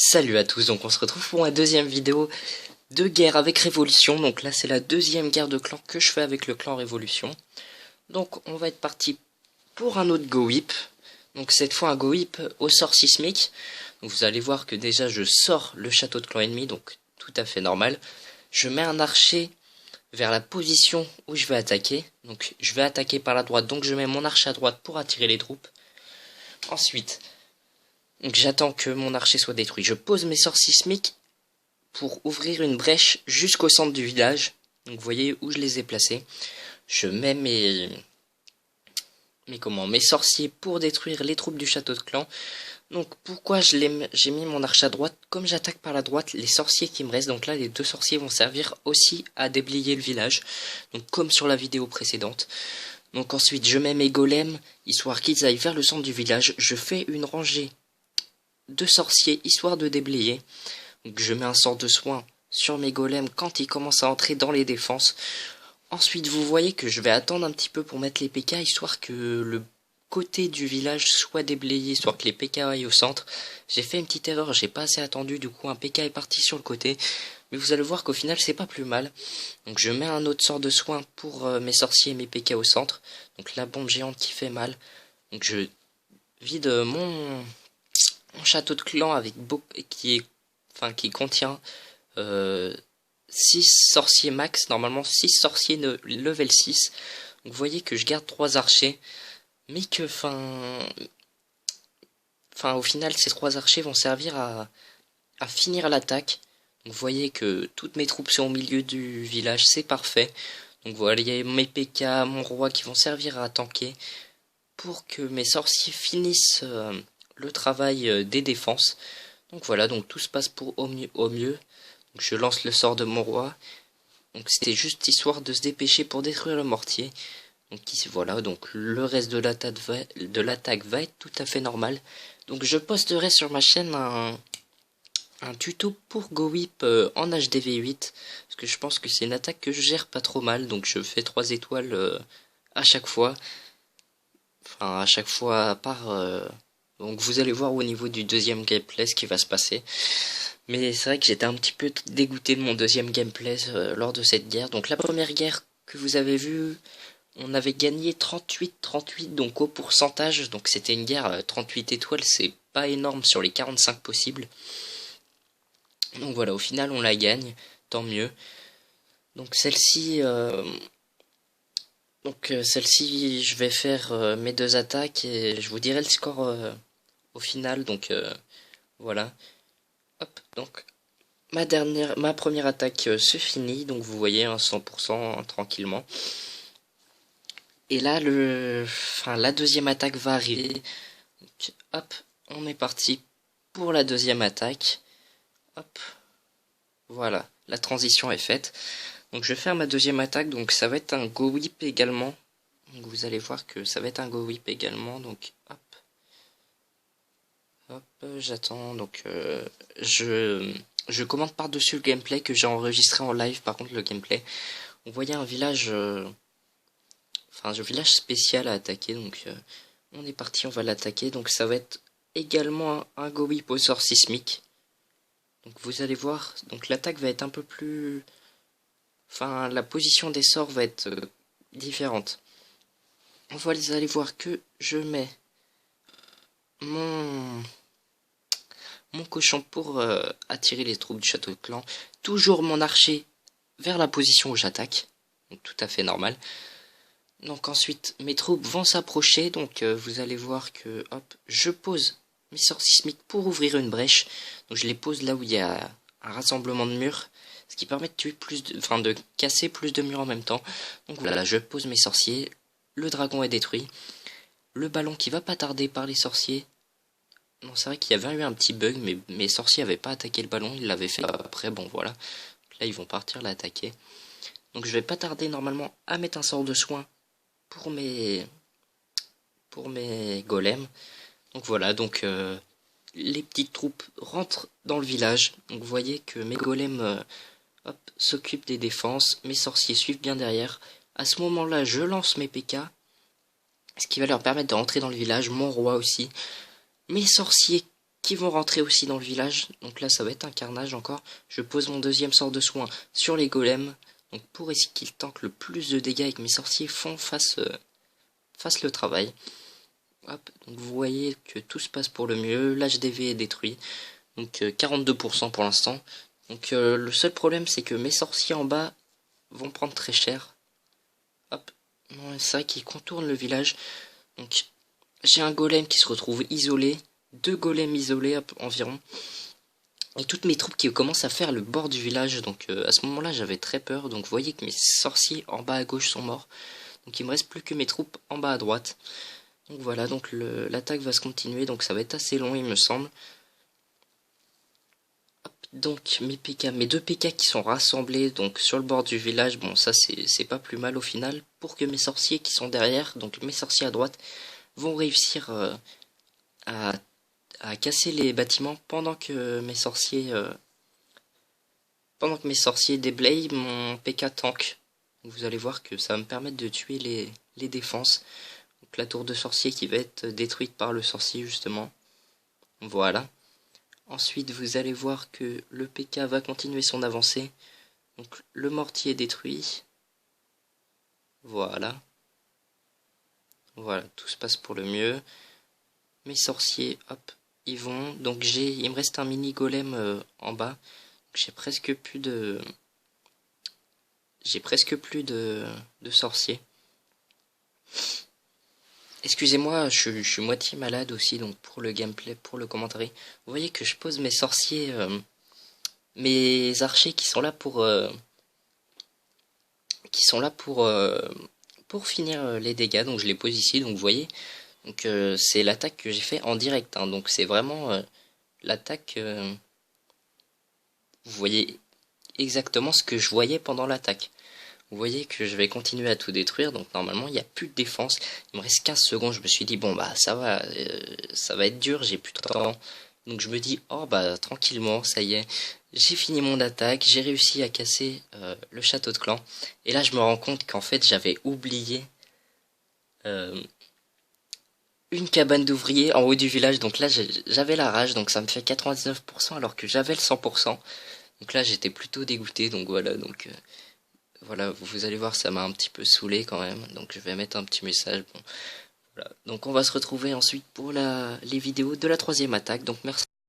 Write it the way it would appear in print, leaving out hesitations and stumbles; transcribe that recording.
Salut à tous, donc on se retrouve pour une deuxième vidéo de guerre avec Révolution. Donc là c'est la deuxième guerre de clan que je fais avec le clan Révolution. Donc on va être parti pour un autre Go Whip. Donc cette fois un Go Whip au sort sismique. Donc vous allez voir que déjà je sors le château de clan ennemi, donc tout à fait normal. Je mets un archer vers la position où je vais attaquer. Donc je vais attaquer par la droite, donc je mets mon archer à droite pour attirer les troupes. Ensuite, donc j'attends que mon archer soit détruit. Je pose mes sorts sismiques pour ouvrir une brèche jusqu'au centre du village. Donc vous voyez où je les ai placés. Je mets mes sorciers pour détruire les troupes du château de clan. Donc pourquoi j'ai mis mon archer à droite? Comme j'attaque par la droite, les sorciers qui me restent, donc là les deux sorciers vont servir aussi à déblayer le village. Donc comme sur la vidéo précédente. Donc ensuite je mets mes golems, histoire qu'ils aillent vers le centre du village. Je fais une rangée de sorciers, histoire de déblayer. Donc je mets un sort de soin sur mes golems quand ils commencent à entrer dans les défenses. Ensuite vous voyez que je vais attendre un petit peu pour mettre les PK, histoire que le côté du village soit déblayé, histoire que les PK aillent au centre. J'ai fait une petite erreur, j'ai pas assez attendu, du coup un PK est parti sur le côté. Mais vous allez voir qu'au final c'est pas plus mal. Donc je mets un autre sort de soin pour mes sorciers et mes PK au centre. Donc la bombe géante qui fait mal. Donc je vide mon château de clan avec qui contient 6 sorciers max, normalement 6 sorciers level 6. Donc vous voyez que je garde 3 archers, mais que au final ces 3 archers vont servir à finir l'attaque. Donc vous voyez que toutes mes troupes sont au milieu du village, c'est parfait. Donc voilà, il y a mes PK, mon roi qui vont servir à tanker pour que mes sorciers finissent le travail des défenses. Donc voilà, donc tout se passe au mieux. Donc je lance le sort de mon roi. Donc c'était juste histoire de se dépêcher pour détruire le mortier. Donc ici voilà, donc le reste de l'attaque va être tout à fait normal. Donc je posterai sur ma chaîne un tuto pour Go Whip en HDV8. Parce que je pense que c'est une attaque que je gère pas trop mal. Donc je fais 3 étoiles à chaque fois. Enfin à chaque fois par... Donc vous allez voir au niveau du deuxième gameplay ce qui va se passer. Mais c'est vrai que j'étais un petit peu dégoûté de mon deuxième gameplay lors de cette guerre. Donc la première guerre que vous avez vue, on avait gagné 38-38 donc au pourcentage. Donc c'était une guerre 38 étoiles, c'est pas énorme sur les 45 possibles. Donc voilà, au final on la gagne, tant mieux. Donc celle-ci... celle-ci, je vais faire mes 2 attaques et je vous dirai le score au final. Donc voilà. Hop, donc ma première attaque se finit, donc vous voyez 100% tranquillement. Et là la deuxième attaque va arriver. Donc, hop, on est parti pour la deuxième attaque. Hop, voilà, la transition est faite. Donc je vais faire ma deuxième attaque, donc ça va être un Go Whip également. Donc vous allez voir que ça va être un Go Whip également, donc hop. Hop, j'attends, donc je commente par-dessus le gameplay que j'ai enregistré en live. Par contre le gameplay, on voyait un village, un village spécial à attaquer, donc on est parti, on va l'attaquer. Donc ça va être également un Go Whip au sort sismique. Donc vous allez voir, donc l'attaque va être un peu plus... la position des sorts va être différente. Vous allez voir que je mets mon cochon pour attirer les troupes du château de clan. Toujours mon archer vers la position où j'attaque. Donc tout à fait normal. Donc ensuite mes troupes vont s'approcher. Donc vous allez voir que hop, je pose mes sorts sismiques pour ouvrir une brèche. Donc je les pose là où il y a un rassemblement de murs. Ce qui permet de tuer de casser plus de murs en même temps. Donc voilà, je pose mes sorciers. Le dragon est détruit. Le ballon qui va pas tarder par les sorciers. Non, c'est vrai qu'il y avait eu un petit bug, mais mes sorciers n'avaient pas attaqué le ballon, ils l'avaient fait après, bon voilà. Là, ils vont partir l'attaquer. Donc je vais pas tarder normalement à mettre un sort de soin pour mes golems. Donc voilà, donc les petites troupes rentrent dans le village. Donc vous voyez que mes golems s'occupent des défenses, mes sorciers suivent bien derrière. À ce moment-là, je lance mes PK, ce qui va leur permettre de rentrer dans le village, mon roi aussi. Mes sorciers qui vont rentrer aussi dans le village. Donc là, ça va être un carnage encore. Je pose mon deuxième sort de soin sur les golems. Donc pour essayer qu'ils tankent le plus de dégâts et que mes sorciers fassent le travail. Hop, donc vous voyez que tout se passe pour le mieux. L'HDV est détruit. Donc 42% pour l'instant. Donc le seul problème, c'est que mes sorciers en bas vont prendre très cher. Hop, c'est vrai qu'ils contournent le village. Donc j'ai un golem qui se retrouve isolé. 2 golems isolés environ. Et toutes mes troupes qui commencent à faire le bord du village. Donc à ce moment-là, j'avais très peur. Donc vous voyez que mes sorciers en bas à gauche sont morts. Donc il me reste plus que mes troupes en bas à droite. Donc voilà, donc l'attaque va se continuer. Donc ça va être assez long, il me semble. Hop, donc mes 2 PK qui sont rassemblés donc sur le bord du village. Bon, ça c'est pas plus mal au final. Pour que mes sorciers qui sont derrière, donc mes sorciers à droite, vont réussir à casser les bâtiments pendant que mes sorciers déblayent mon PK tank. Vous allez voir que ça va me permettre de tuer les défenses. Donc la tour de sorcier qui va être détruite par le sorcier justement. Voilà. Ensuite vous allez voir que le PK va continuer son avancée. Donc le mortier est détruit. Voilà. Voilà, tout se passe pour le mieux. Mes sorciers, hop, ils vont. Donc il me reste un mini golem en bas. J'ai presque plus de sorciers. Excusez-moi, je suis moitié malade aussi, donc pour le gameplay, pour le commentaire. Vous voyez que je pose mes sorciers, mes archers qui sont là pour finir les dégâts. Donc je les pose ici, donc vous voyez. Donc c'est l'attaque que j'ai fait en direct, hein, donc c'est vraiment l'attaque. Vous voyez exactement ce que je voyais pendant l'attaque. Vous voyez que je vais continuer à tout détruire, donc normalement il n'y a plus de défense. Il me reste 15 secondes, je me suis dit bon bah ça va être dur, j'ai plus de temps. Donc je me dis oh bah tranquillement, ça y est, j'ai fini mon attaque, j'ai réussi à casser le château de clan. Et là je me rends compte qu'en fait j'avais oublié une cabane d'ouvriers en haut du village. Donc là j'avais la rage, donc ça me fait 99% alors que j'avais le 100%. Donc là j'étais plutôt dégoûté, donc voilà, donc voilà, vous allez voir, ça m'a un petit peu saoulé quand même. Donc je vais mettre un petit message. Bon, voilà. Donc on va se retrouver ensuite pour les vidéos de la 3e attaque. Donc merci.